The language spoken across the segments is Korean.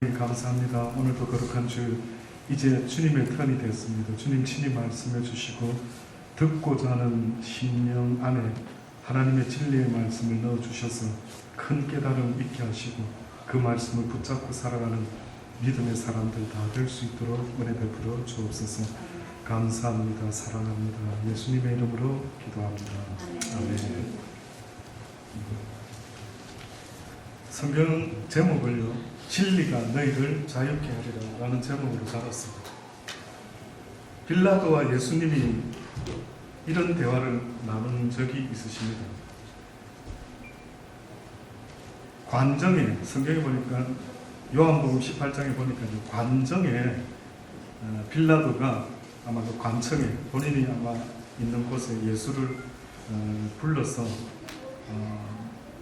감사합니다. 오늘도 거룩한 주, 이제 주님의 턴이 됐습니다. 주님 친히 말씀해 주시고 듣고자 하는 심령 안에 하나님의 진리의 말씀을 넣어주셔서 큰 깨달음 있게 하시고 그 말씀을 붙잡고 살아가는 믿음의 사람들 다 될 수 있도록 은혜 베풀어 주옵소서. 감사합니다. 사랑합니다. 예수님의 이름으로 기도합니다. 아멘. 성경 제목을요, 진리가 너희를 자유케 하리라 라는 제목으로 잡았습니다. 빌라도와 예수님이 이런 대화를 나눈 적이 있으십니다. 관정에, 성경에 보니까 요한복음 18장에 보니까 관정에 빌라도가 아마 그 관청에 본인이 아마 있는 곳에 예수를 불러서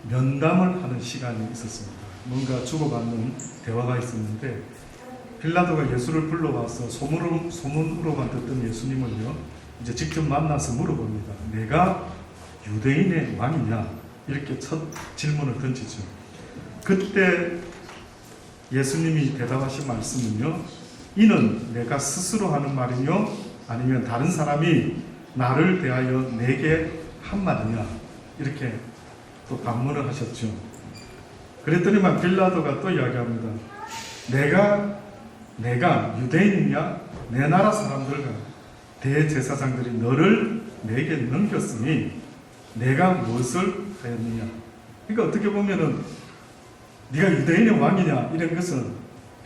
면담을 하는 시간이 있었습니다. 뭔가 주고받는 대화가 있었는데 빌라도가 예수를 불러와서 소문으로만 듣던 예수님을요, 이제 직접 만나서 물어봅니다. 내가 유대인의 왕이냐? 이렇게 첫 질문을 던지죠. 그때 예수님이 대답하신 말씀은요, 이는 내가 스스로 하는 말이뇨? 아니면 다른 사람이 나를 대하여 내게 한 말이냐? 이렇게 또 반문을 하셨죠. 그랬더니만 빌라도가 또 이야기합니다. 내가 유대인이냐? 내 나라 사람들과 대제사장들이 너를 내게 넘겼으니 내가 무엇을 하였느냐? 그러니까 어떻게 보면은 네가 유대인의 왕이냐? 이런 것은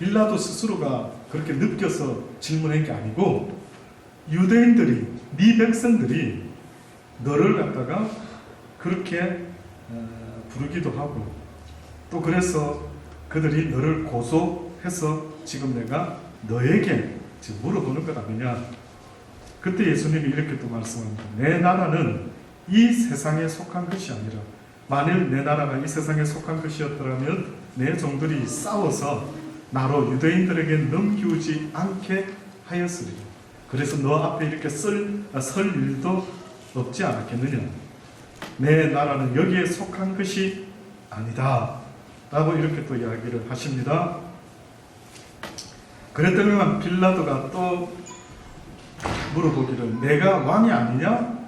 빌라도 스스로가 그렇게 느껴서 질문한 게 아니고 유대인들이, 네 백성들이 너를 갖다가 그렇게 부르기도 하고 또 그래서 그들이 너를 고소해서 지금 내가 너에게 지금 물어보는 것 아니냐. 그때 예수님이 이렇게 또 말씀합니다. 내 나라는 이 세상에 속한 것이 아니라 만일 내 나라가 이 세상에 속한 것이었더라면 내 종들이 싸워서 나로 유대인들에게 넘기우지 않게 하였으리라. 그래서 너 앞에 이렇게 설 일도 없지 않았겠느냐. 내 나라는 여기에 속한 것이 아니다 라고 이렇게 또 이야기를 하십니다. 그랬더니만 빌라도가 또 물어보기를 내가 왕이 아니냐?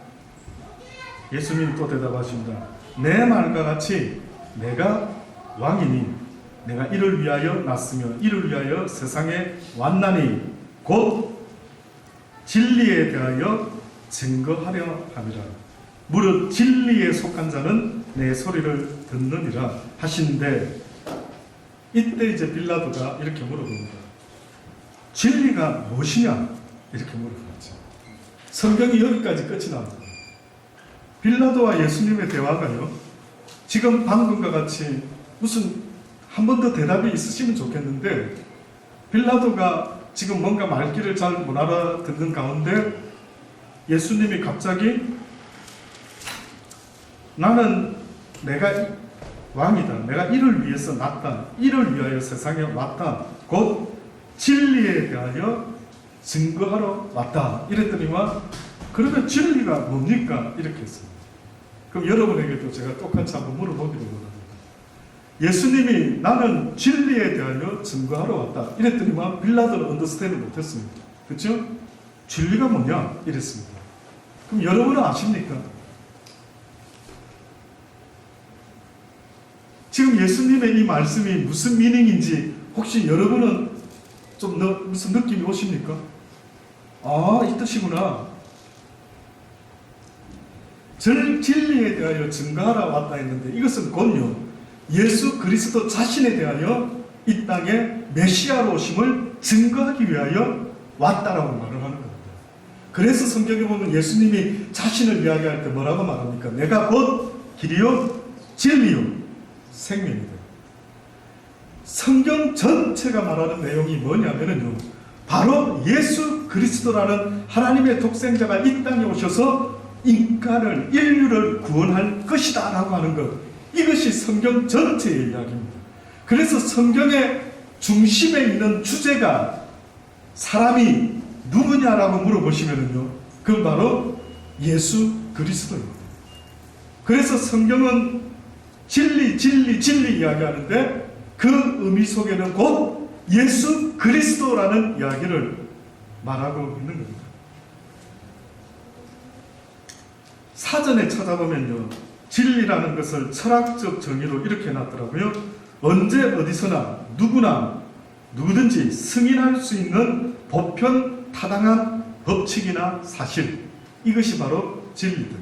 예수님이 또 대답하십니다. 내 말과 같이 내가 왕이니 내가 이를 위하여 났으며 이를 위하여 세상에 왔나니 곧 진리에 대하여 증거하려 함이라. 무릇 진리에 속한 자는 내 소리를 듣느니라 하시는데 이때 이제 빌라도가 이렇게 물어봅니다. 진리가 무엇이냐? 이렇게 물어봤죠. 성경이 여기까지 끝이 납니다. 빌라도와 예수님의 대화가요, 지금 방금과 같이 무슨 한 번 더 대답이 있으시면 좋겠는데 빌라도가 지금 뭔가 말귀를 잘 못 알아듣는 가운데 예수님이 갑자기 나는 내가 왕이다. 내가 이를 위해서 났다. 이를 위하여 세상에 왔다. 곧 진리에 대하여 증거하러 왔다. 이랬더니만 그러면 진리가 뭡니까? 이렇게 했습니다. 그럼 여러분에게도 제가 똑같이 한번 물어보기를 원합니다. 예수님이 나는 진리에 대하여 증거하러 왔다. 이랬더니만 빌라도는 언더스탠드 못했습니다. 그렇죠? 진리가 뭐냐? 이랬습니다. 그럼 여러분은 아십니까? 지금 예수님의 이 말씀이 무슨 미닝인지 혹시 여러분은 좀 무슨 느낌이 오십니까? 아, 이 뜻이구나. 진리에 대하여 증거하러 왔다 했는데 이것은 곧요, 예수 그리스도 자신에 대하여 이 땅에 메시아로 오심을 증거하기 위하여 왔다라고 말을 하는 겁니다. 그래서 성경에 보면 예수님이 자신을 이야기할 때 뭐라고 말합니까? 내가 곧 길이요 진리요 생명이다. 성경 전체가 말하는 내용이 뭐냐면요, 바로 예수 그리스도라는 하나님의 독생자가 이 땅에 오셔서 인간을, 인류를 구원할 것이다 라고 하는 것, 이것이 성경 전체의 이야기입니다. 그래서 성경의 중심에 있는 주제가 사람이 누구냐라고 물어보시면요, 그건 바로 예수 그리스도입니다. 그래서 성경은 진리 이야기하는데 그 의미 속에는 곧 예수 그리스도라는 이야기를 말하고 있는 겁니다. 사전에 찾아보면요, 진리라는 것을 철학적 정의로 이렇게 해놨더라고요. 언제 어디서나 누구나 누구든지 승인할 수 있는 보편 타당한 법칙이나 사실, 이것이 바로 진리다.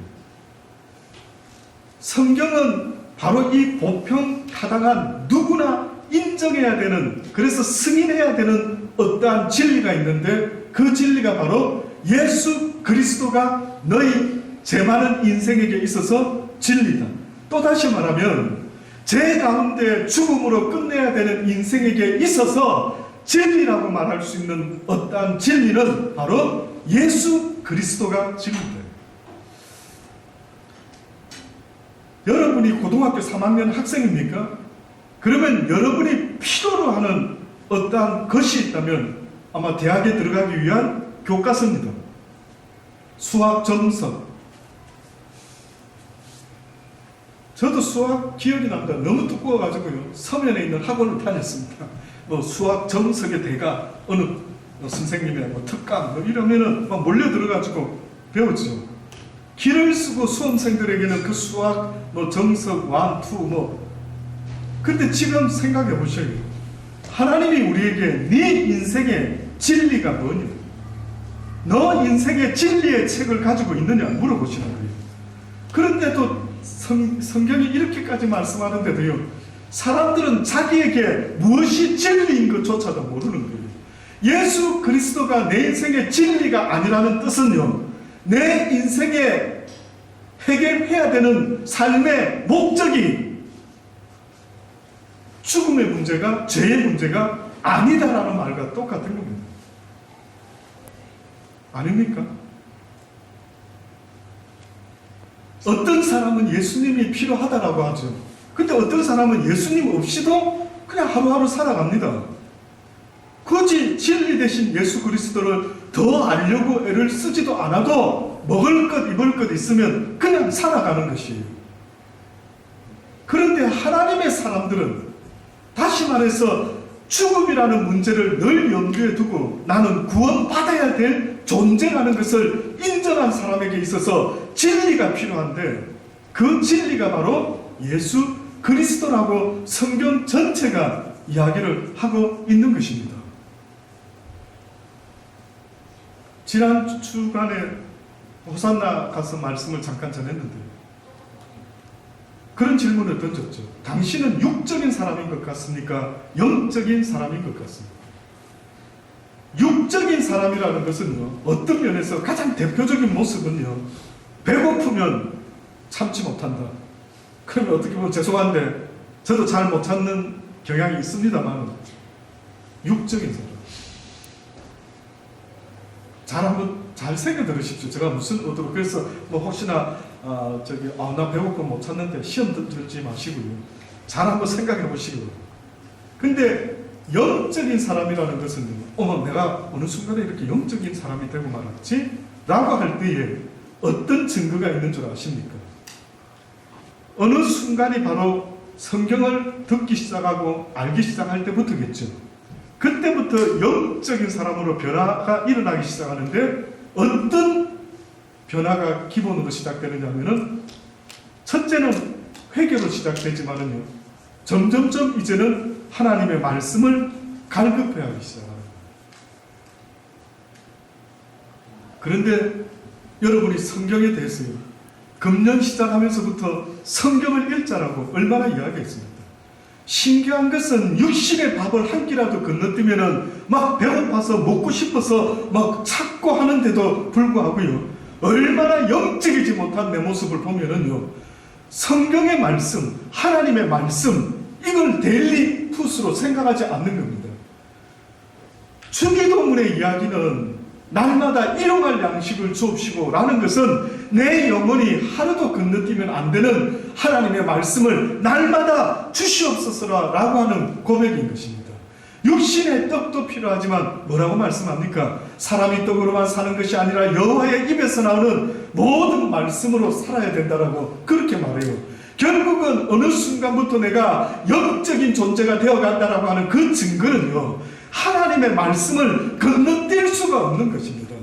성경은 바로 이 보편 타당한 누구나 인정해야 되는, 그래서 승인해야 되는 어떠한 진리가 있는데, 그 진리가 바로 예수 그리스도가 너희 죄 많은 인생에게 있어서 진리다. 또다시 말하면 죄 가운데 죽음으로 끝내야 되는 인생에게 있어서 진리라고 말할 수 있는 어떠한 진리는 바로 예수 그리스도가 진리다. 여러분이 고등학교 3학년 학생입니까? 그러면 여러분이 필요로 하는 어떠한 것이 있다면 아마 대학에 들어가기 위한 교과서입니다. 수학 정석. 저도 수학 기억이 납니다. 너무 두꺼워가지고요, 서면에 있는 학원을 다녔습니다. 뭐 수학 정석의 대가, 어느 선생님이나 뭐 특강 뭐 이러면은 막 몰려 들어가지고 배웠죠. 길을 쓰고 수험생들에게는 그 수학 뭐 정석 완투 뭐. 근데 지금 생각해 보셔요. 하나님이 우리에게 네 인생의 진리가 뭐냐, 너 인생의 진리의 책을 가지고 있느냐 물어보시는 거예요. 그런데도 성경이 이렇게까지 말씀하는데도요, 사람들은 자기에게 무엇이 진리인 것조차도 모르는 거예요. 예수 그리스도가 내 인생의 진리가 아니라는 뜻은요, 내 인생에 해결해야 되는 삶의 목적이 죽음의 문제가, 죄의 문제가 아니다라는 말과 똑같은 겁니다. 아닙니까? 어떤 사람은 예수님이 필요하다라고 하죠. 근데 어떤 사람은 예수님 없이도 그냥 하루하루 살아갑니다. 굳이 진리 대신 예수 그리스도를 더 알려고 애를 쓰지도 않아도 먹을 것 입을 것 있으면 그냥 살아가는 것이에요. 그런데 하나님의 사람들은, 다시 말해서 죽음이라는 문제를 늘 염두에 두고 나는 구원받아야 될 존재라는 것을 인정한 사람에게 있어서 진리가 필요한데, 그 진리가 바로 예수 그리스도라고 성경 전체가 이야기를 하고 있는 것입니다. 지난 주간에 호산나 가서 말씀을 잠깐 전했는데 그런 질문을 던졌죠. 당신은 육적인 사람인 것 같습니까? 영적인 사람인 것 같습니까? 육적인 사람이라는 것은요, 어떤 면에서 가장 대표적인 모습은요, 배고프면 참지 못한다. 그러면 어떻게 보면 죄송한데 저도 잘 못 참는 경향이 있습니다만, 육적인 사람. 잘 새겨 들으십시오. 제가 무슨 의도로, 그래서 뭐 혹시나 나 배고프 못 찾는데 시험 들지 마시고요. 잘 한번 생각해 보시고요. 근데 영적인 사람이라는 것은, 내가 어느 순간에 이렇게 영적인 사람이 되고 말았지? 라고 할 때에 어떤 증거가 있는 줄 아십니까? 어느 순간이 바로 성경을 듣기 시작하고 알기 시작할 때부터겠죠. 그때부터 영적인 사람으로 변화가 일어나기 시작하는데, 어떤 변화가 기본으로 시작되느냐 하면은, 첫째는 회개로 시작되지만은요, 점점점 이제는 하나님의 말씀을 갈급해 하기 시작합니다. 그런데 여러분이 성경에 대해서요, 금년 시작하면서부터 성경을 읽자라고 얼마나 이야기했습니까? 신기한 것은 육신의 밥을 한 끼라도 건너뛰면은 막 배고파서 먹고 싶어서 막 찾고 하는데도 불구하고요, 얼마나 영적이지 못한 내 모습을 보면은요, 성경의 말씀, 하나님의 말씀, 이걸 데일리 푸스로 생각하지 않는 겁니다. 주기도문의 이야기는 날마다 일용할 양식을 주옵시고 라는 것은 내 영혼이 하루도 건너뛰면 안 되는 하나님의 말씀을 날마다 주시옵소서라 라고 하는 고백인 것입니다. 육신의 떡도 필요하지만 뭐라고 말씀합니까? 사람이 떡으로만 사는 것이 아니라 여호와의 입에서 나오는 모든 말씀으로 살아야 된다라고 그렇게 말해요. 결국은 어느 순간부터 내가 영적인 존재가 되어간다라고 하는 그 증거는요, 하나님의 말씀을 건너뛸 수가 없는 것입니다.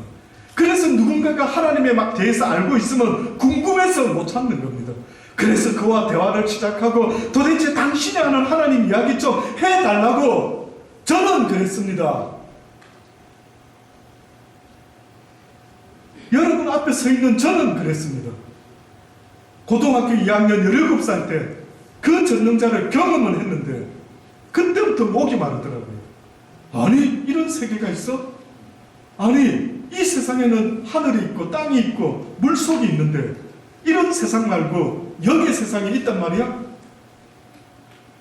그래서 누군가가 하나님에 막 대해서 알고 있으면 궁금해서 못 참는 겁니다. 그래서 그와 대화를 시작하고 도대체 당신이 아는 하나님 이야기 좀 해달라고 저는 그랬습니다. 여러분 앞에 서 있는 저는 그랬습니다. 고등학교 2학년 17살 때 그 전능자를 경험을 했는데 그때부터 목이 마르더라고요. 아니 이런 세계가 있어? 아니 이 세상에는 하늘이 있고 땅이 있고 물속이 있는데 이런 세상 말고 영의 세상이 있단 말이야?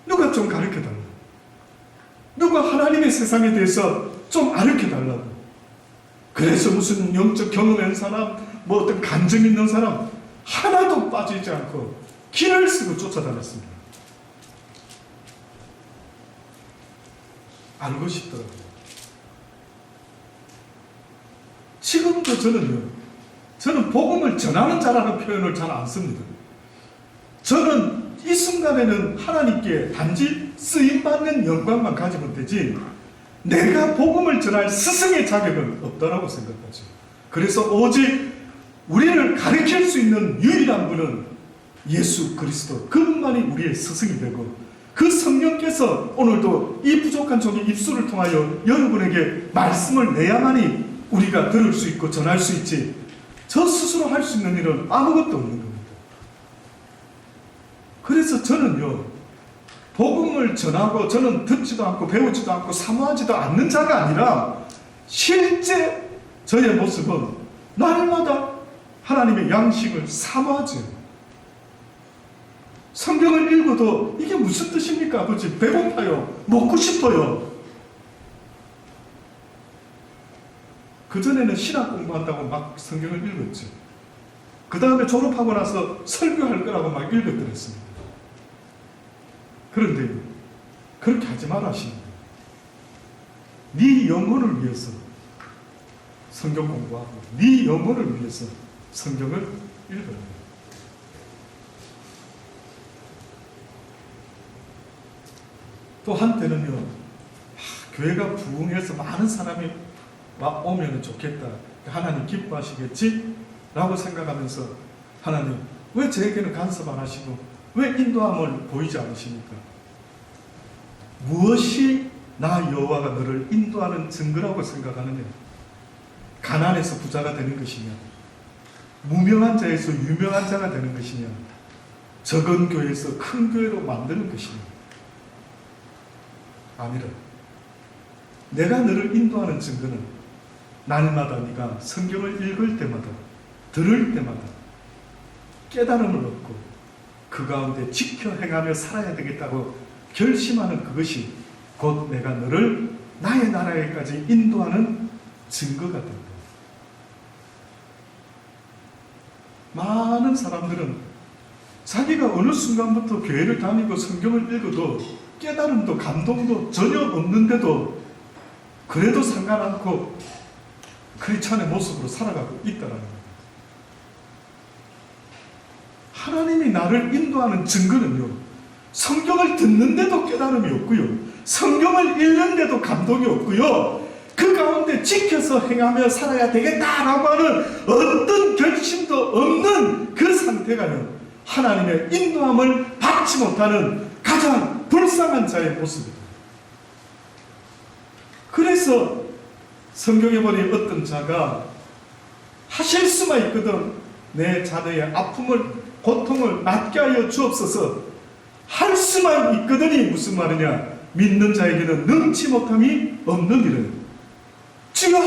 누가 좀 가르쳐달라. 누가 하나님의 세상에 대해서 좀 가르쳐달라고. 그래서 무슨 영적 경험한 사람, 뭐 어떤 감정 있는 사람 하나도 빠지지 않고 길을 쓰고 쫓아다녔습니다. 알고 싶더라고요. 지금도 저는 복음을 전하는 자라는 표현을 잘 안 씁니다. 저는 이 순간에는 하나님께 단지 쓰임받는 영광만 가지면 되지 내가 복음을 전할 스승의 자격은 없다라고 생각하죠. 그래서 오직 우리를 가르칠 수 있는 유일한 분은 예수 그리스도, 그분만이 우리의 스승이 되고 그 성령께서 오늘도 이 부족한 종의 입술을 통하여 여러분에게 말씀을 내야만이 우리가 들을 수 있고 전할 수 있지 저 스스로 할 수 있는 일은 아무것도 없는 겁니다. 그래서 저는요 복음을 전하고 저는 듣지도 않고 배우지도 않고 사모하지도 않는 자가 아니라 실제 저의 모습은 날마다 하나님의 양식을 사모하죠. 성경을 읽어도 이게 무슨 뜻입니까? 아버지 배고파요. 먹고 싶어요. 그전에는 신학 공부한다고 막 성경을 읽었죠. 그 다음에 졸업하고 나서 설교할 거라고 막 읽어드렸습니다. 그런데 그렇게 하지 말아시는 거예요. 네 영혼을 위해서 성경 공부하고 네 영혼을 위해서 성경을 읽어야 돼요. 또 한때는요 교회가 부흥해서 많은 사람이 막 오면 좋겠다, 하나님 기뻐하시겠지? 라고 생각하면서 하나님 왜 저에게는 간섭 안 하시고 왜 인도함을 보이지 않으십니까? 무엇이 나 여호와가 너를 인도하는 증거라고 생각하느냐? 가난해서 부자가 되는 것이냐? 무명한 자에서 유명한 자가 되는 것이냐? 적은 교회에서 큰 교회로 만드는 것이냐? 아니라 내가 너를 인도하는 증거는 날마다 네가 성경을 읽을 때마다 들을 때마다 깨달음을 얻고 그 가운데 지켜 행하며 살아야 되겠다고 결심하는 그것이 곧 내가 너를 나의 나라에까지 인도하는 증거가 된다. 많은 사람들은 자기가 어느 순간부터 교회를 다니고 성경을 읽어도 깨달음도 감동도 전혀 없는데도 그래도 상관않고 크리스찬의 모습으로 살아가고 있다는 거예요. 하나님이 나를 인도하는 증거는요, 성경을 듣는데도 깨달음이 없고요, 성경을 읽는데도 감동이 없고요, 그 가운데 지켜서 행하며 살아야 되겠다라고 하는 어떤 결심도 없는 그 상태가요, 하나님의 인도함을 받지 못하는 가장 불쌍한 자의 모습입니다. 그래서 성경에 보니 어떤 자가 하실 수만 있거든 내 자녀의 아픔을 고통을 낫게 하여 주옵소서 할 수만 있거든이 무슨 말이냐? 믿는 자에게는 능치 못함이 없는 일은 주여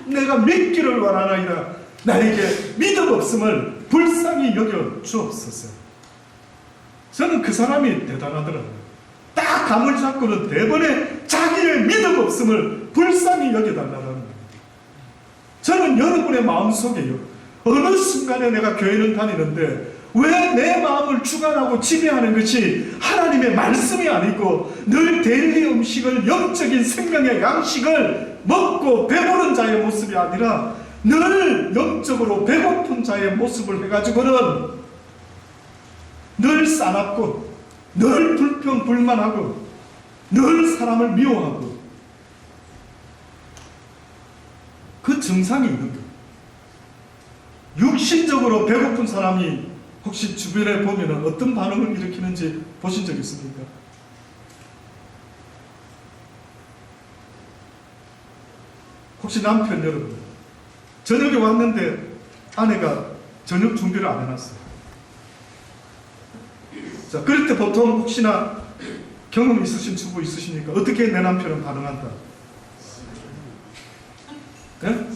내가 믿기를 원하나이다 나에게 믿음 없음을 불쌍히 여겨 주옵소서. 저는 그 사람이 대단하더라고요. 딱 감을 잡고는 대번에 자기의 믿음 없음을 불쌍히 여겨달라는 거예요. 저는 여러분의 마음속에요, 어느 순간에 내가 교회를 다니는데 왜 내 마음을 주관하고 지배하는 것이 하나님의 말씀이 아니고 늘 데일리 음식을, 영적인 생명의 양식을 먹고 배부른 자의 모습이 아니라 늘 영적으로 배고픈 자의 모습을 해가지고는 늘 싸납고 늘 불평불만하고 늘 사람을 미워하고 그 증상이 있는 거예요. 육신적으로 배고픈 사람이 혹시 주변에 보면 어떤 반응을 일으키는지 보신 적 있습니까? 혹시 남편 여러분, 저녁에 왔는데 아내가 저녁 준비를 안 해놨어요. 자, 그럴 때 보통 혹시나 경험 있으신 주부 있으십니까? 어떻게 내 남편은 반응한다? 네?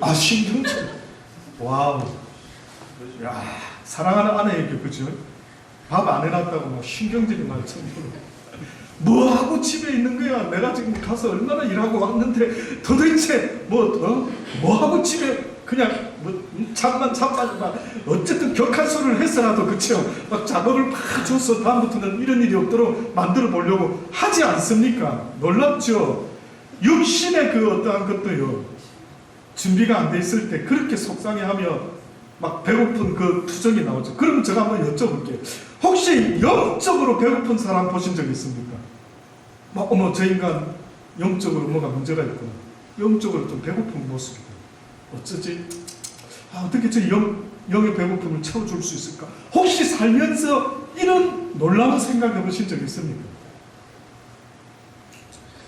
아, 신경질. 와우. 야, 사랑하는 아내에게, 그죠? 밥 안 해놨다고 막 신경질이 날 정도로. 뭐하고 집에 있는 거야? 내가 지금 가서 얼마나 일하고 왔는데 도대체 뭐하고 집에 그냥 잠만 막 어쨌든 격한 소리를 했어라도 그쵸? 막 작업을 막 줘서 다음부터는 이런 일이 없도록 만들어 보려고 하지 않습니까? 놀랍죠? 육신의 그 어떠한 것도요, 준비가 안 돼 있을 때 그렇게 속상해하며 막 배고픈 그 투정이 나오죠. 그럼 제가 한번 여쭤볼게요. 혹시 영적으로 배고픈 사람 보신 적 있습니까? 막 어머, 저 인간 영적으로 뭐가 문제가 있구나. 영적으로 좀 배고픈 모습이다. 어쩌지? 어떻게 저 영의 배고픔을 채워줄 수 있을까? 혹시 살면서 이런 놀라운 생각 해보신 적 있습니까?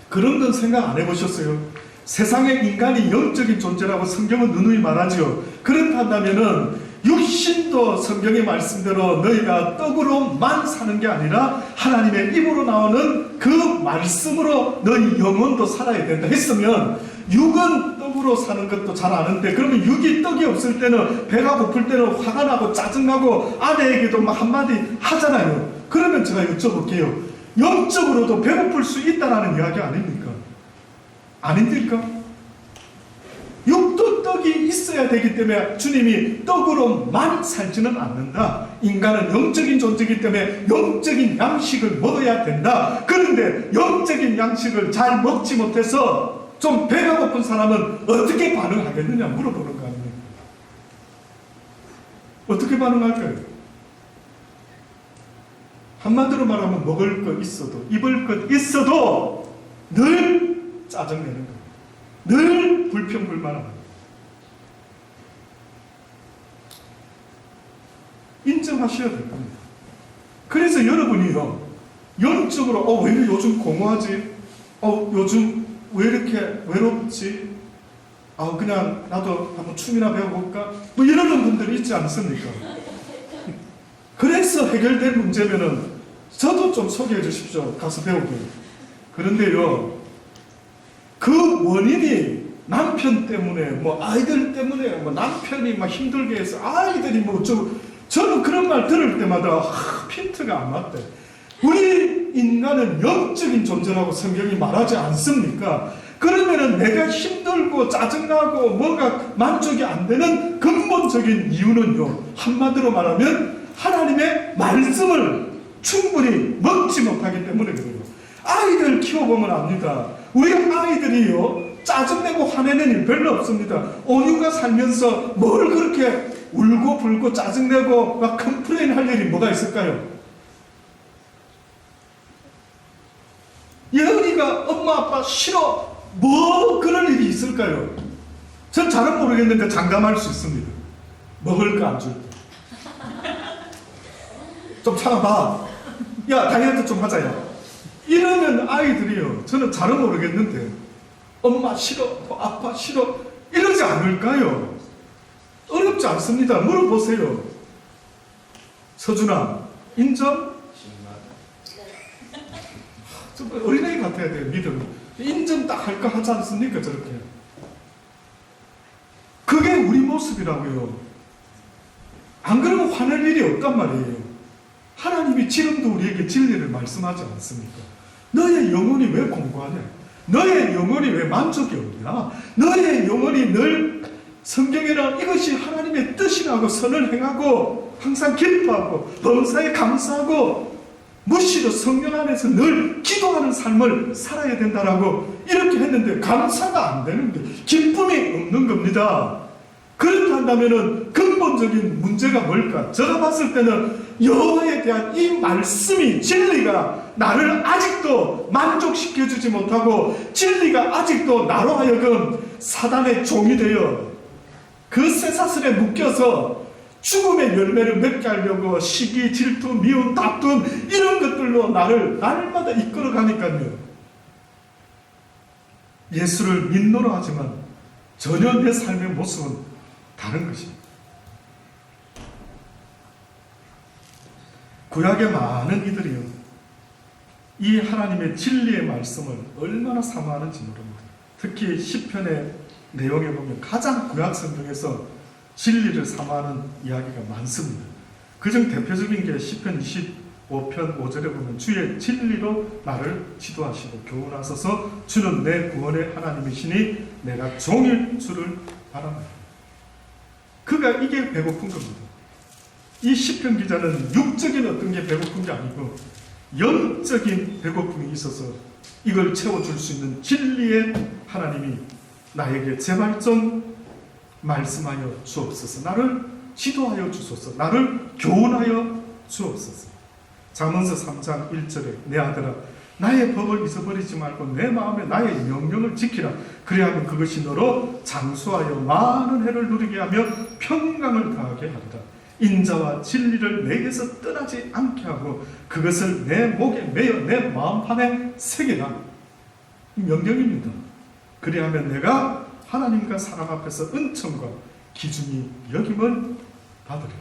그런 건 생각 안 해보셨어요? 세상에 인간이 영적인 존재라고 성경은 누누이 말하죠. 그렇다면은 육신도 성경의 말씀대로 너희가 떡으로만 사는 게 아니라 하나님의 입으로 나오는 그 말씀으로 너희 영혼도 살아야 된다 했으면, 육은 떡으로 사는 것도 잘 아는데, 그러면 육이 떡이 없을 때는, 배가 고플 때는 화가 나고 짜증나고 아내에게도 막 한마디 하잖아요. 그러면 제가 여쭤볼게요. 영적으로도 배고플 수 있다는 이야기 아닙니까? 아닙니까? 육도 떡이 있어야 되기 때문에 주님이 떡으로만 살지는 않는다. 인간은 영적인 존재이기 때문에 영적인 양식을 먹어야 된다. 그런데 영적인 양식을 잘 먹지 못해서 좀 배가 고픈 사람은 어떻게 반응하겠느냐 물어보는 거 아닙니까? 어떻게 반응할까요? 한마디로 말하면 먹을 것 있어도, 입을 것 있어도 늘 짜증내는 거예요. 늘 불평불만하는 거예요. 인정하셔야 될 겁니다. 그래서 여러분이요, 영적으로 왜 요즘 공허하지? 요즘 왜 이렇게 외롭지? 그냥 나도 한번 춤이나 배워볼까? 뭐 이러는 분들이 있지 않습니까? 그래서 해결될 문제면은 저도 좀 소개해 주십시오. 가서 배우게. 그런데요, 그 원인이 남편 때문에, 뭐 아이들 때문에, 뭐 남편이 막 힘들게 해서 아이들이 뭐 어쩌고, 저는 그런 말 들을 때마다 핀트가 안 맞대. 우리 인간은 영적인 존재라고 성경이 말하지 않습니까? 그러면은 내가 힘들고 짜증나고 뭐가 만족이 안 되는 근본적인 이유는요, 한마디로 말하면 하나님의 말씀을 충분히 먹지 못하기 때문에 그래요. 아이들 키워보면 압니다. 우리 아이들이요, 짜증내고 화내는 일 별로 없습니다. 온유가 살면서 뭘 그렇게 울고 불고 짜증내고 막 컴플레인 할 일이 뭐가 있을까요? 예은이가 엄마 아빠 싫어, 뭐 그런 일이 있을까요? 전 잘은 모르겠는데 장담할 수 있습니다. 먹을 거 안 줄 때. 좀 참아봐. 야, 다이어트 좀 하자, 야. 이러면 아이들이요, 저는 잘은 모르겠는데 엄마 싫어, 아빠 싫어 이러지 않을까요? 어렵지 않습니다. 물어보세요. 서준아, 인정? 좀 어린애 같아야 돼요. 믿음. 인정 딱 할까 하지 않습니까? 저렇게. 그게 우리 모습이라고요. 안 그러면 화낼 일이 없단 말이에요. 하나님이 지금도 우리에게 진리를 말씀하지 않습니까? 너의 영혼이 왜 공고하냐? 너의 영혼이 왜 만족이 없냐? 너의 영혼이 늘 성경에는 이것이 하나님의 뜻이라고 선을 행하고 항상 기뻐하고 범사에 감사하고 무시로 성령 안에서 늘 기도하는 삶을 살아야 된다라고 이렇게 했는데 감사가 안 되는데 기쁨이 없는 겁니다. 그렇다면은 근본적인 문제가 뭘까? 제가 봤을 때는 여호와에 대한 이 말씀이, 진리가 나를 아직도 만족시켜주지 못하고, 진리가 아직도 나로 하여금 사단의 종이 되어 그 쇠사슬에 묶여서 죽음의 열매를 맺게 하려고 시기, 질투, 미움, 다툼 이런 것들로 나를 날마다 이끌어가니까요. 예수를 믿노라 하지만 전혀 내 삶의 모습은 다른 것입니다. 구약의 많은 이들이요, 이 하나님의 진리의 말씀을 얼마나 사모하는지 모릅니다. 특히 시편의 내용에 보면 가장 구약 성경에서 진리를 사모하는 이야기가 많습니다. 그중 대표적인 게 시편 25편 5절에 보면 주의 진리로 나를 지도하시고 교훈하소서, 주는 내 구원의 하나님이시니 내가 종일 주를 바랍니다. 그가 이게 배고픈 겁니다. 이 시편 기자는 육적인 어떤 게 배고픈 게 아니고 영적인 배고픔이 있어서 이걸 채워줄 수 있는 진리의 하나님이 나에게 제발 좀 말씀하여 주옵소서, 나를 지도하여 주소서, 나를 교훈하여 주옵소서. 잠언서 3장 1절에 내 아들아 나의 법을 잊어버리지 말고 내 마음에 나의 명령을 지키라. 그리하면 그것이 너로 장수하여 많은 해를 누리게 하며 평강을 더하게 하리라. 인자와 진리를 내게서 떠나지 않게 하고 그것을 내 목에 매어 내 마음판에 새기라. 명령입니다. 그리하면 내가 하나님과 사람 앞에서 은총과 기준이 여김을 받으리라.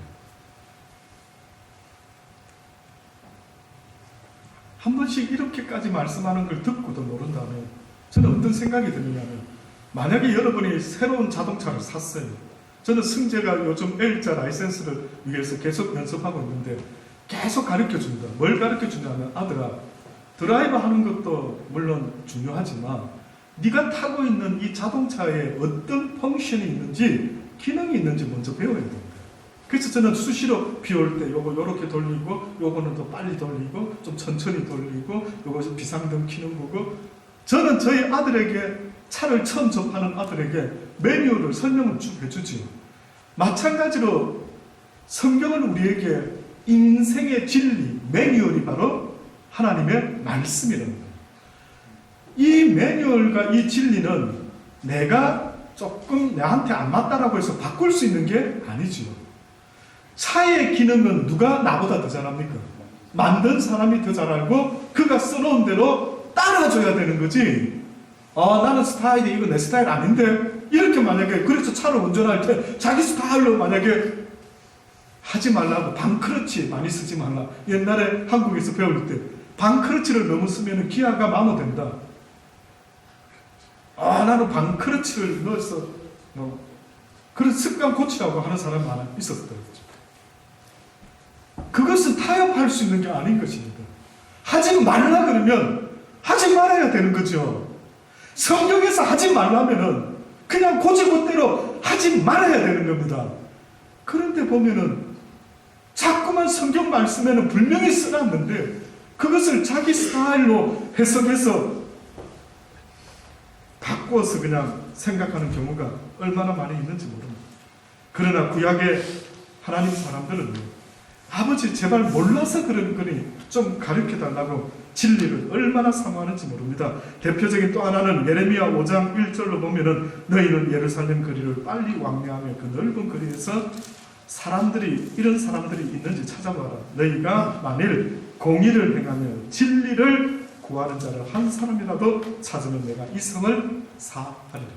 한 번씩 이렇게까지 말씀하는 걸 듣고도 모른다면 저는 어떤 생각이 드느냐면, 만약에 여러분이 새로운 자동차를 샀어요. 저는 승재가 요즘 L자 라이센스를 위해서 계속 연습하고 있는데 계속 가르쳐줍니다. 뭘 가르쳐주냐면, 아들아, 드라이브 하는 것도 물론 중요하지만 네가 타고 있는 이 자동차에 어떤 펑션이 있는지, 기능이 있는지 먼저 배워야 됩니다. 그래서 저는 수시로 비 올 때 요거 요렇게 돌리고, 요거는 더 빨리 돌리고, 좀 천천히 돌리고, 요거 비상등 켜는 거고, 저는 저희 아들에게, 차를 처음 접하는 아들에게 매뉴얼을, 설명을 쭉 해주지요. 마찬가지로 성경은 우리에게 인생의 진리, 매뉴얼이 바로 하나님의 말씀이랍니다. 이 매뉴얼과 이 진리는 내가 조금 나한테 안 맞다라고 해서 바꿀 수 있는 게 아니지요. 차의 기능은 누가 나보다 더 잘합니까? 만든 사람이 더 잘 알고 그가 써놓은 대로 따라줘야 되는 거지. 나는 스타일이 이거 내 스타일 아닌데, 이렇게 만약에, 그래서 차를 운전할 때 자기 스타일로 만약에 하지 말라고, 방크러치 많이 쓰지 말라. 옛날에 한국에서 배울 때 방크러치를 너무 쓰면 기아가 마모된다. 나는 방크러치를 넣어서 그런 습관 고치라고 하는 사람 많아 있었더라고요. 그것은 타협할 수 있는 게 아닌 것입니다. 하지 말라 그러면 하지 말아야 되는 거죠. 성경에서 하지 말라면은 그냥 고지고대로 하지 말아야 되는 겁니다. 그런데 보면은 자꾸만 성경 말씀에는 분명히 써놨는데 그것을 자기 스타일로 해석해서 바꾸어서 그냥 생각하는 경우가 얼마나 많이 있는지 모릅니다. 그러나 구약의 하나님 사람들은 아버지 제발 몰라서 그런 거니 좀 가르쳐달라고 진리를 얼마나 사모하는지 모릅니다. 대표적인 또 하나는 예레미야 5장 1절로 보면은 너희는 예루살렘 거리를 빨리 왕래하며 그 넓은 거리에서 이런 사람들이 있는지 찾아봐라. 너희가 만일 공의를 행하며 진리를 구하는 자를 한 사람이라도 찾으면 내가 이 성을 사하리라.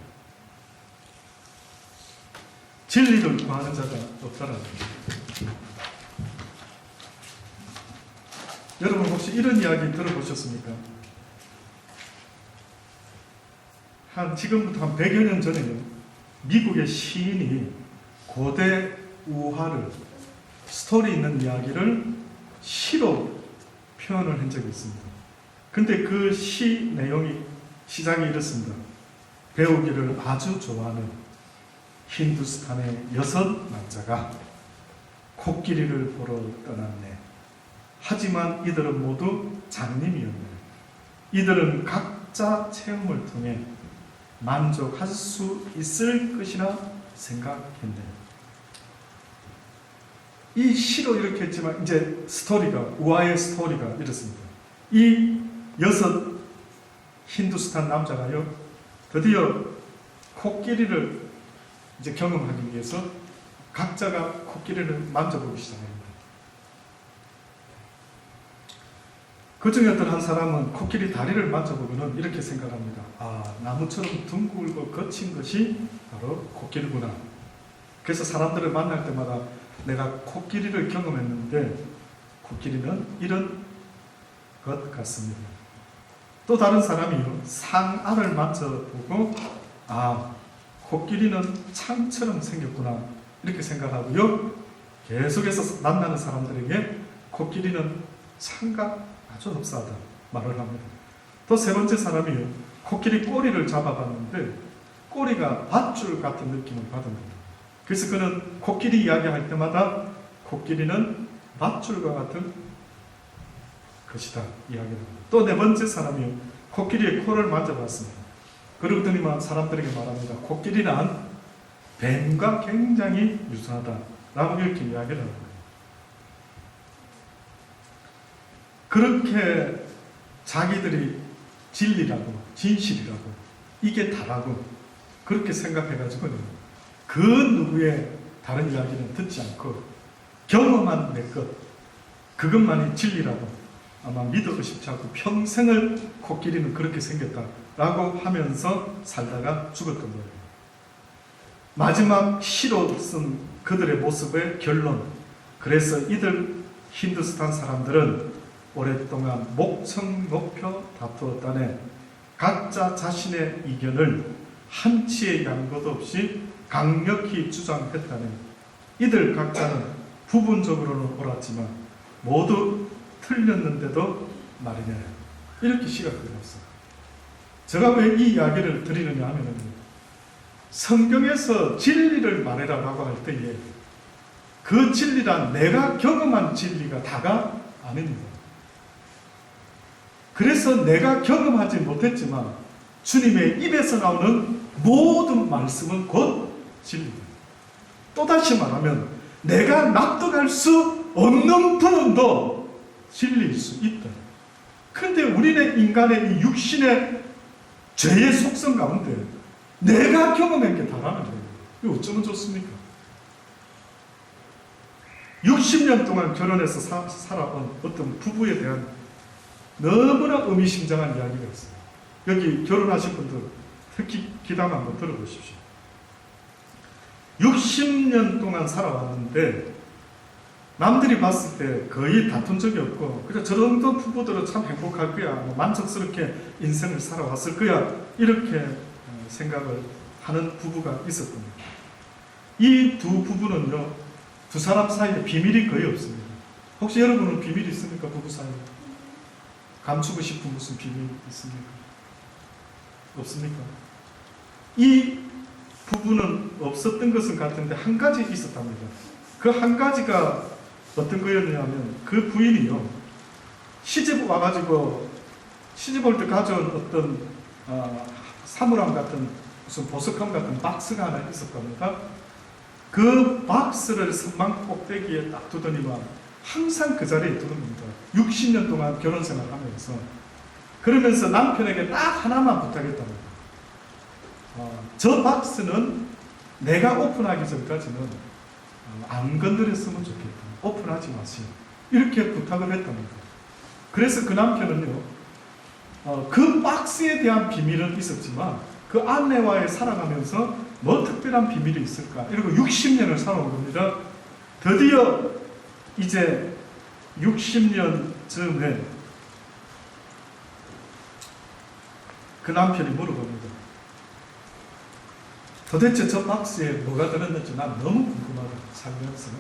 진리를 구하는 자가 없다라는 거예요. 여러분 혹시 이런 이야기 들어보셨습니까? 지금부터 한 100여 년 전에요, 미국의 시인이 고대 우화를, 스토리 있는 이야기를 시로 표현을 한 적이 있습니다. 근데 그 시 내용이, 시작이 이렇습니다. 배우기를 아주 좋아하는 힌두스탄의 6 남자가 코끼리를 보러 떠났네. 하지만 이들은 모두 장님이었네. 이들은 각자 체험을 통해 만족할 수 있을 것이라 생각했네. 이 시로 이렇게 했지만 이제 스토리가, 우아의 스토리가 이렇습니다. 이 6 힌두스탄 남자가요, 드디어 코끼리를 이제 경험하기 위해서 각자가 코끼리를 만져보기 시작합니다. 그 중에 어떤 한 사람은 코끼리 다리를 만져보고는 이렇게 생각합니다. 아, 나무처럼 둥글고 거친 것이 바로 코끼리구나. 그래서 사람들을 만날 때마다 내가 코끼리를 경험했는데 코끼리는 이런 것 같습니다. 또 다른 사람이요, 상아를 만져보고 아, 코끼리는 창처럼 생겼구나 이렇게 생각하고요, 계속해서 만나는 사람들에게 코끼리는 창과 아주 흡사하다 말을 합니다. 또 3번째 사람이요, 코끼리 꼬리를 잡아봤는데 꼬리가 밧줄 같은 느낌을 받습니다. 그래서 그는 코끼리 이야기할 때마다 코끼리는 밧줄과 같은 것이다 이야기합니다. 또 4번째 사람이요, 코끼리의 코를 만져봤습니다. 그러더니만 사람들에게 말합니다. 코끼리는 뱀과 굉장히 유사하다 라고 이렇게 이야기를 합니다. 그렇게 자기들이 진리라고, 진실이라고, 이게 다라고 그렇게 생각해가지고 그 누구의 다른 이야기는 듣지 않고 경험한 내 것, 그것만이 진리라고 아마 믿어 의심치 않고 평생을 코끼리는 그렇게 생겼다라고 하면서 살다가 죽었던 거예요. 마지막 시로 쓴 그들의 모습의 결론, 그래서 이들 힌두스탄 사람들은 오랫동안 목청 높여 다투었다네 각자 자신의 이견을 한치의 양보도 없이 강력히 주장했다네. 이들 각자는 부분적으로는 옳았지만 모두 틀렸는데도 말이네. 이렇게 시가 그려졌어요. 제가 왜 이 이야기를 드리느냐 하면 성경에서 진리를 말해라라고 할 때에 그 진리란 내가 경험한 진리가 다가 아닙니다. 그래서 내가 경험하지 못했지만 주님의 입에서 나오는 모든 말씀은 곧 진리입니다. 또다시 말하면 내가 납득할 수 없는 부분도 진리일 수 있다. 그런데 우리는 인간의 이 육신의 죄의 속성 가운데 내가 경험한 게 다라는 거예요. 이거 어쩌면 좋습니까? 60년 동안 결혼해서 살아온 어떤 부부에 대한 너무나 의미심장한 이야기가 있어요. 여기 결혼하신 분들 특히 기담 한번 들어보십시오. 60년 동안 살아왔는데 남들이 봤을 때 거의 다툰 적이 없고 그냥 저 정도 부부들은 참 행복할 거야, 만족스럽게 인생을 살아왔을 거야 이렇게 생각을 하는 부부가 있었습니다. 이 두 부부는요, 두 사람 사이에 비밀이 거의 없습니다. 혹시 여러분은 비밀이 있습니까? 부부 사이에 감추고 싶은 무슨 비밀이 있습니까? 없습니까? 이 부부는 없었던 것은 같은데 한 가지 있었답니다. 그 한 가지가 어떤 거였냐면 그 부인이요, 시집 와가지고 시집 올 때 가져온 어떤 사물함 같은 무슨 보석함 같은 박스가 하나 있었답니다. 그 박스를 선망 꼭대기에 딱 두더니만 항상 그 자리에 두는 겁니다. 60년 동안 결혼 생활하면서. 그러면서 남편에게 딱 하나만 부탁했답니다. 저 박스는 내가 오픈하기 전까지는 안 건드렸으면 좋겠다. 오픈하지 마세요. 이렇게 부탁을 했답니다. 그래서 그 남편은요, 그 박스에 대한 비밀은 있었지만 그 아내와의 살아가면서 뭐 특별한 비밀이 있을까? 이러고 60년을 살아온 겁니다. 드디어 이제 60년 즈음에 그 남편이 물어봅니다. 도대체 저 박스에 뭐가 들었는지 난 너무 궁금하다. 살면서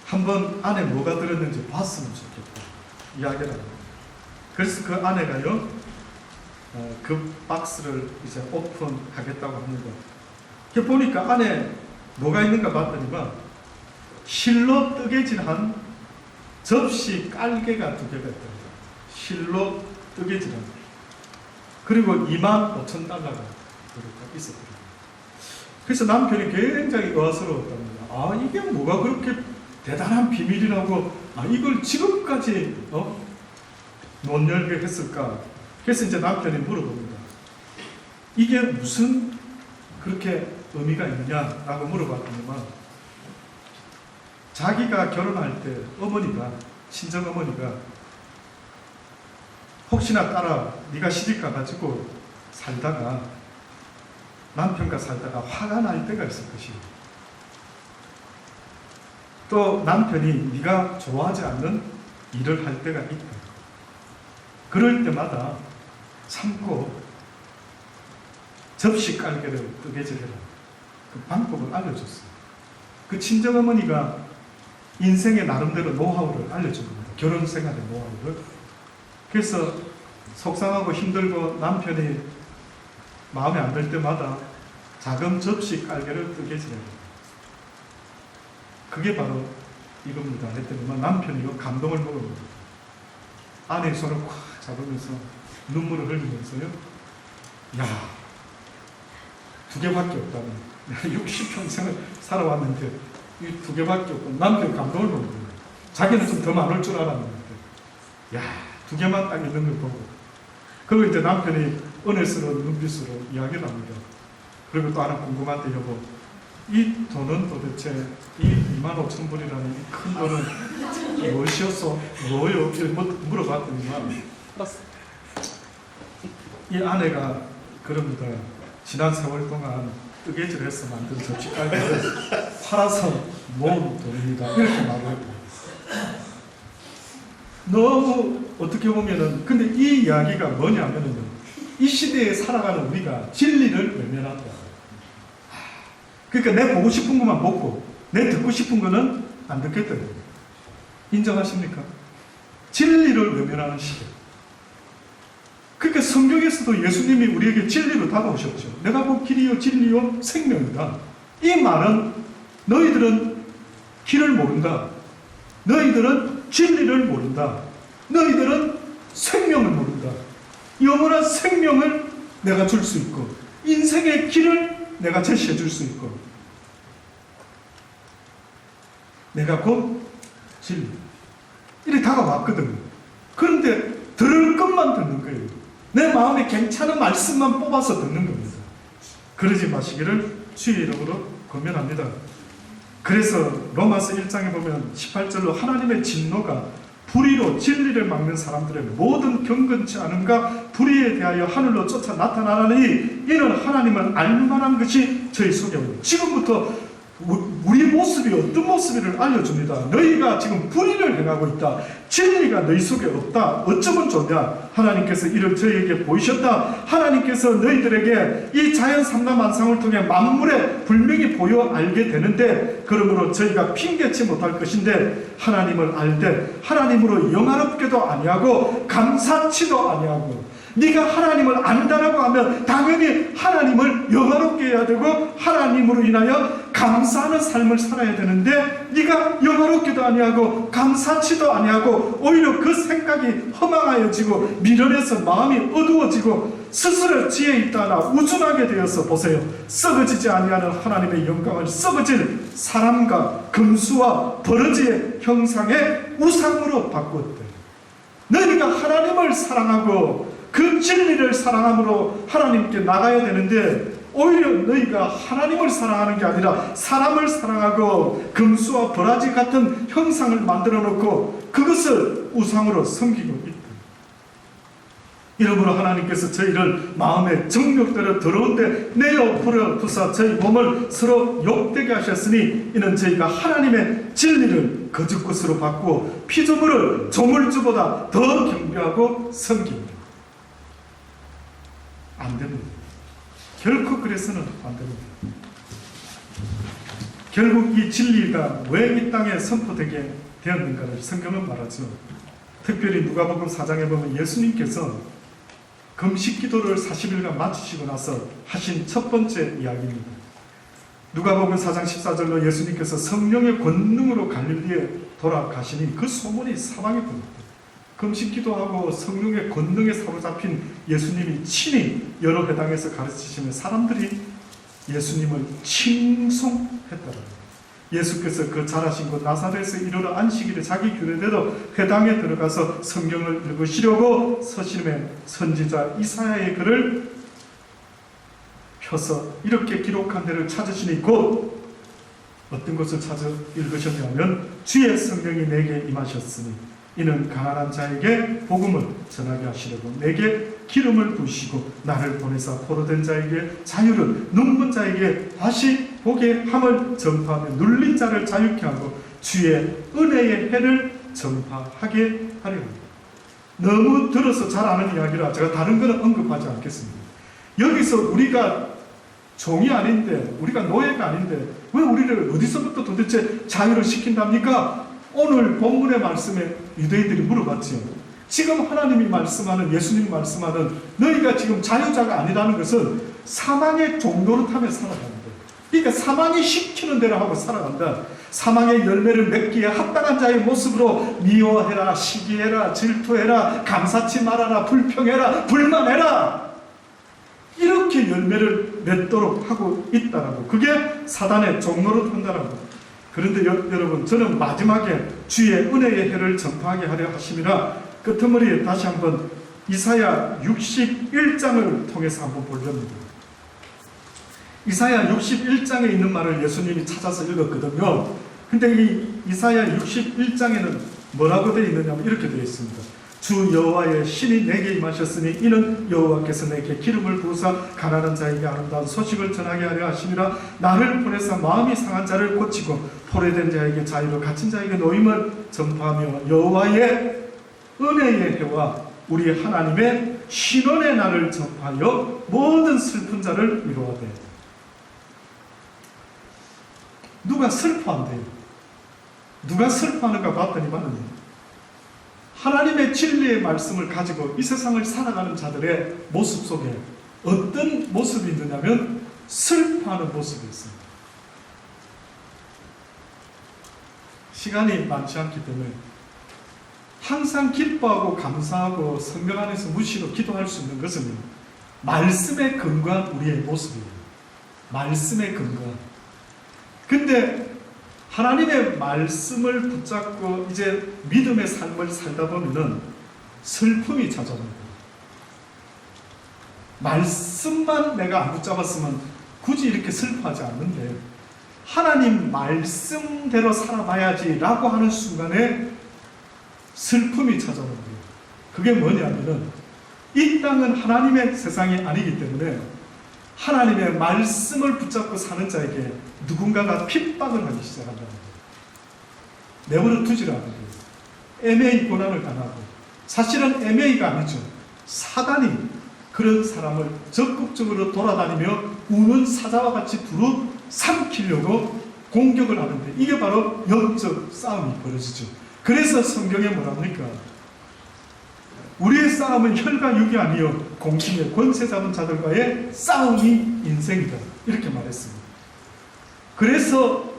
한번 안에 뭐가 들었는지 봤으면 좋겠다. 이야기를 합니다. 그래서 그 아내가요, 그 박스를 이제 오픈하겠다고 합니다. 이렇게 보니까 안에 뭐가 있는가 봤더니만 실로 뜨개질한 접시 깔개가 2개가 있답니다. 실로 뜨개질한. 그리고 25,000달러가 있었거든요. 그래서 남편이 굉장히 의아스러웠답니다. 아, 이게 뭐가 그렇게 대단한 비밀이라고, 이걸 지금까지 못 열게 했을까? 그래서 이제 남편이 물어봅니다. 이게 무슨 그렇게 의미가 있느냐라고 물어봤더니만, 자기가 결혼할 때 어머니가, 친정 어머니가 혹시나 딸아 네가 시집가 가지고 살다가 남편과 살다가 화가 날 때가 있을 것이고, 또 남편이 네가 좋아하지 않는 일을 할 때가 있다. 그럴 때마다 참고 접시 깔개를 뜨개질해라. 그 방법을 알려줬어요. 그 친정어머니가 인생의 나름대로 노하우를 알려준 겁니다. 결혼 생활의 노하우를. 그래서 속상하고 힘들고 남편이 마음에 안 들 때마다 작은 접시 깔개를 뜨개질해라. 그게 바로 이겁니다. 했더니만 남편이 감동을 먹은 아내의 손을 꽉 잡으면서 눈물을 흘리면서요. 야, 2개밖에 없다니. 내가 60평생을 살아왔는데 이 2개밖에 없고, 남편 감동을 먹는 거예요. 자기는 좀 더 많을 줄 알았는데, 야, 2개만 딱 있는 걸 보고. 그리고 이제 남편이 은혜스러운 눈빛으로 이야기를 합니다. 그리고 또 하나 궁금한데, 여보, 이 돈은 도대체 이 25,000불이라는 이 큰 돈은 무엇이었어? 뭐요? 이렇게 물어봤더니만 이 아내가 그럽니다. 지난 세월 동안 뜨개질해서 만든 접시깔개를 팔아서 모은 돈입니다. 이렇게 말을 했고, 너무 어떻게 보면은, 근데 이 이야기가 뭐냐면은, 이 시대에 살아가는 우리가 진리를 외면한다. 그러니까 내 보고 싶은 것만 먹고 내 듣고 싶은 거는 안 듣겠다. 인정하십니까? 진리를 외면하는 시대. 그러니까 성경에서도 예수님이 우리에게 진리로 다가오셨죠. 내가 곧 길이요 진리요 생명이다. 이 말은 너희들은 길을 모른다. 너희들은 진리를 모른다. 너희들은 생명을 모른다. 영원한 생명을 내가 줄 수 있고, 인생의 길을 내가 제시해 줄 수 있고, 내가 곧 진리. 이렇게 다가왔거든요. 그런데 들을 것만 듣는 거예요. 내 마음에 괜찮은 말씀만 뽑아서 듣는 겁니다. 그러지 마시기를 주의 이름으로 권면합니다. 그래서 로마서 1장에 보면 18절로 하나님의 진노가 불의로 진리를 막는 사람들의 모든 경건치 않음과 불의에 대하여 하늘로 쫓아 나타나니 이는 하나님을 알만한 것이 저희 속에 오니. 지금부터 우리 모습이 어떤 모습인지를 알려줍니다. 너희가 지금 불의를 행하고 있다. 진리가 너희 속에 없다. 어쩌면 좋냐. 하나님께서 이를 저희에게 보이셨다. 하나님께서 너희들에게 이 자연 삼라만상을 통해 만물에 분명히 보여 알게 되는데, 그러므로 저희가 핑계치 못할 것인데 하나님을 알되 하나님으로 영화롭게도 아니하고 감사치도 아니하고. 네가 하나님을 안다라고 하면 당연히 하나님을 영화롭게 해야 되고 하나님으로 인하여 감사하는 삶을 살아야 되는데, 네가 영화롭게도 아니하고 감사치도 아니하고 오히려 그 생각이 허망하여지고 미련해서 마음이 어두워지고 스스로 지혜 있다나 우준하게 되어서 보세요. 썩어지지 아니하는 하나님의 영광을 썩어질 사람과 금수와 버러지의 형상의 우상으로 바꾸었대. 너희가 하나님을 사랑하고 그 진리를 사랑함으로 하나님께 나가야 되는데, 오히려 너희가 하나님을 사랑하는 게 아니라 사람을 사랑하고 금수와 버라지 같은 형상을 만들어 놓고 그것을 우상으로 섬기고 있다. 이러므로 하나님께서 저희를 마음의 정욕대로 더러운데 내어 풀어 두사 저희 몸을 서로 욕되게 하셨으니 이는 저희가 하나님의 진리를 거짓 것으로 바꾸어 피조물을 조물주보다 더 경배하고 섬깁니다. 안 됩니다. 결코 그래서는 안 됩니다. 결국 이 진리가 왜 이 땅에 선포되게 되었는가를 성경은 말하죠. 특별히 누가복음 4장에 보면 예수님께서 금식 기도를 40일간 마치시고 나서 하신 첫 번째 이야기입니다. 누가복음 4장 14절로 예수님께서 성령의 권능으로 갈릴리에 돌아가시니 그 소문이 사방에 퍼졌다. 금식 기도하고 성령의 권능에 사로잡힌 예수님이 친히 여러 회당에서 가르치시면 사람들이 예수님을 칭송했더라. 예수께서 그 자라신 곳 나사렛에 이르러 안식일에 자기 규례대로 회당에 들어가서 성경을 읽으시려고 서심해 선지자 이사야의 글을 펴서 이렇게 기록한 데를 찾으시니 곧 어떤 것을 찾아 읽으셨냐면 주의 성령이 내게 임하셨으니 이는 가난한 자에게 복음을 전하게 하시려고 내게 기름을 부으시고 나를 보내사 포로된 자에게 자유를, 눈먼 자에게 다시 보게 함을 전파하며 눌린 자를 자유케 하고 주의 은혜의 해를 전파하게 하려 합니다. 너무 들어서 잘 아는 이야기라 제가 다른 거는 언급하지 않겠습니다. 여기서 우리가 종이 아닌데, 우리가 노예가 아닌데 왜 우리를 어디서부터 도대체 자유를 시킨답니까? 오늘 본문의 말씀에 유대인들이 물어봤지요. 지금 하나님이 말씀하는, 예수님이 말씀하는 너희가 지금 자유자가 아니라는 것은 사망의 종노릇하며 살아간다. 그러니까 사망이 시키는 대로 하고 살아간다. 사망의 열매를 맺기에 합당한 자의 모습으로 미워해라, 시기해라, 질투해라, 감사치 말아라, 불평해라, 불만해라, 이렇게 열매를 맺도록 하고 있다라고. 그게 사단의 종노릇 한다라고. 그런데 여러분, 저는 마지막에 주의 은혜의 해를 전파하게 하려 하심이라 끄트머리에 다시 한번 이사야 61장을 통해서 한번 보려합니다. 이사야 61장에 있는 말을 예수님이 찾아서 읽었거든요. 근데 이 이사야 61장에는 뭐라고 되어 있느냐면 이렇게 되어 있습니다. 주 여호와의 신이 내게 임하셨으니 이는 여호와께서 내게 기름을 부으사 가난한 자에게 아름다운 소식을 전하게 하려 하심이라. 나를 보내사 마음이 상한 자를 고치고 포로된 자에게 자유로 갇힌 자에게 노임을 전파하며 여호와의 은혜의 해와 우리 하나님의 신원의 날을 전파하여 모든 슬픈 자를 위로하되. 누가 슬퍼한대요? 누가 슬퍼하는가 봤더니만은 하나님의 진리의 말씀을 가지고 이 세상을 살아가는 자들의 모습 속에 어떤 모습이 있느냐면 슬퍼하는 모습이 있습니다. 시간이 많지 않기 때문에 항상 기뻐하고 감사하고 성령 안에서 무시로 기도할 수 있는 것은 말씀에 근거한 우리의 모습이에요. 말씀에 근거한. 근데 하나님의 말씀을 붙잡고 이제 믿음의 삶을 살다 보면은 슬픔이 찾아옵니다. 말씀만 내가 안 붙잡았으면 굳이 이렇게 슬퍼하지 않는데 하나님 말씀대로 살아봐야지 라고 하는 순간에 슬픔이 찾아옵니다. 그게 뭐냐면은 이 땅은 하나님의 세상이 아니기 때문에 하나님의 말씀을 붙잡고 사는 자에게 누군가가 핍박을 하기 시작한다는 거예요. 내버려 두지를 않는 거예요. 애매히 고난을 당하고, 사실은 애매히가 아니죠. 사단이 그런 사람을 적극적으로 돌아다니며 우는 사자와 같이 두루 삼키려고 공격을 하는데 이게 바로 영적 싸움이 벌어지죠. 그래서 성경에 뭐랍니까? 우리의 싸움은 혈과 육이 아니요 공심의 권세 잡은 자들과의 싸움이 인생이다, 이렇게 말했습니다. 그래서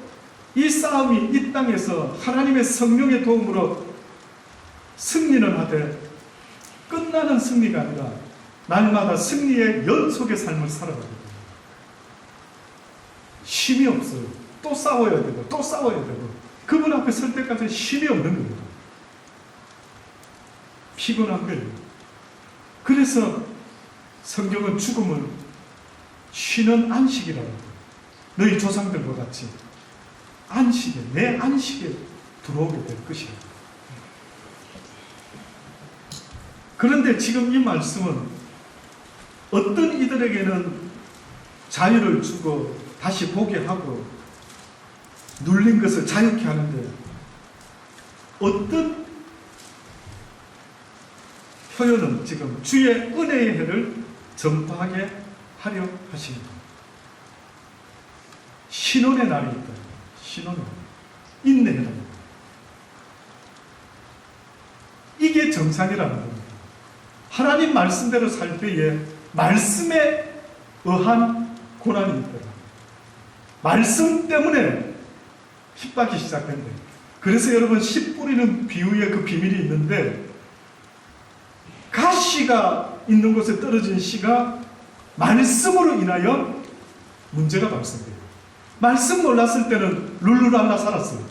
이 싸움이 이 땅에서 하나님의 성령의 도움으로 승리는 하되 끝나는 승리가 아니라 날마다 승리의 연속의 삶을 살아가거든요. 쉼이 없어요. 또 싸워야 되고 또 싸워야 되고 그분 앞에 설 때까지 쉼이 없는 겁니다. 피곤한 거예요. 그래서 성경은 죽음을 쉬는 안식이라고 해요. 너희 조상들과 같이 안식에, 내 안식에 들어오게 될 것이다. 그런데 지금 이 말씀은 어떤 이들에게는 자유를 주고 다시 보게 하고 눌린 것을 자유케 하는데 어떤 표현은 지금 주의 은혜의 해를 전파하게 하려 하십니다. 신원의 날이 있다. 신원의 날. 인내해라. 이게 정상이라는 겁니다. 하나님 말씀대로 살 때에 말씀에 의한 고난이 있더라. 말씀 때문에 핍박이 시작된다. 그래서 여러분 씨 뿌리는 비유의 그 비밀이 있는데 가시가 있는 곳에 떨어진 씨가 말씀으로 인하여 문제가 발생돼요. 말씀 몰랐을 때는 룰루랄라 살았어요.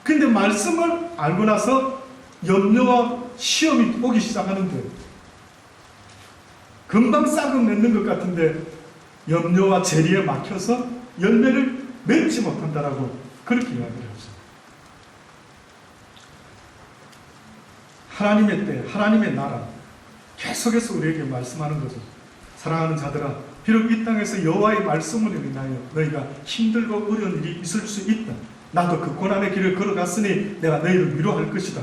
근데 말씀을 알고 나서 염려와 시험이 오기 시작하는데 금방 싹을 맺는 것 같은데 염려와 재리에 막혀서 열매를 맺지 못한다라고 그렇게 이야기를 하죠. 하나님의 때, 하나님의 나라 계속해서 우리에게 말씀하는 거죠. 사랑하는 자들아, 비록 이 땅에서 여호와의 말씀을 인하여 너희가 힘들고 어려운 일이 있을 수 있다. 나도 그 고난의 길을 걸어갔으니 내가 너희를 위로할 것이다.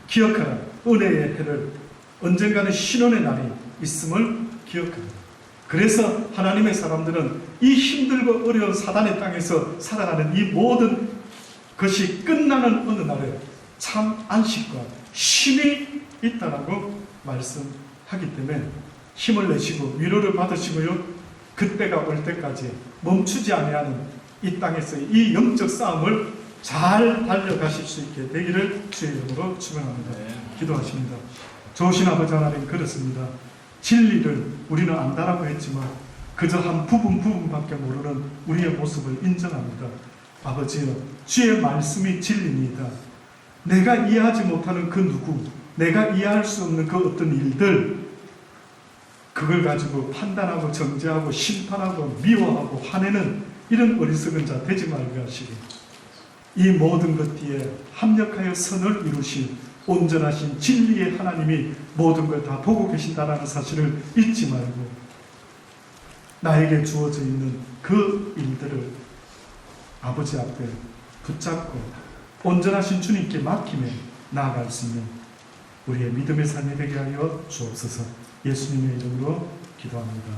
기억하라. 은혜의 해를 언젠가는 신원의 날이 있음을 기억하라. 그래서 하나님의 사람들은 이 힘들고 어려운 사단의 땅에서 살아가는 이 모든 것이 끝나는 어느 날에 참 안식과 쉼이 있다라고 말씀하기 때문에 힘을 내시고 위로를 받으시고요, 그때가 올 때까지 멈추지 아니하는 이 땅에서의 이 영적 싸움을 잘 달려가실 수 있게 되기를 주의 이름으로 축원합니다. 기도하십니다. 좋으신 아버지 하나님, 그렇습니다. 진리를 우리는 안다라고 했지만 그저 한 부분밖에 모르는 우리의 모습을 인정합니다. 아버지여, 주의 말씀이 진리입니다. 내가 이해하지 못하는 그 누구, 내가 이해할 수 없는 그 어떤 일들, 그걸 가지고 판단하고 정죄하고 심판하고 미워하고 화내는 이런 어리석은 자 되지 말게 하시고, 이 모든 것 뒤에 합력하여 선을 이루신 온전하신 진리의 하나님이 모든 걸 다 보고 계신다는 사실을 잊지 말고 나에게 주어져 있는 그 일들을 아버지 앞에 붙잡고 온전하신 주님께 맡기며 나아갈 수 있는 우리의 믿음의 삶이 되게 하여 주옵소서. 예수님의 이름으로 기도합니다.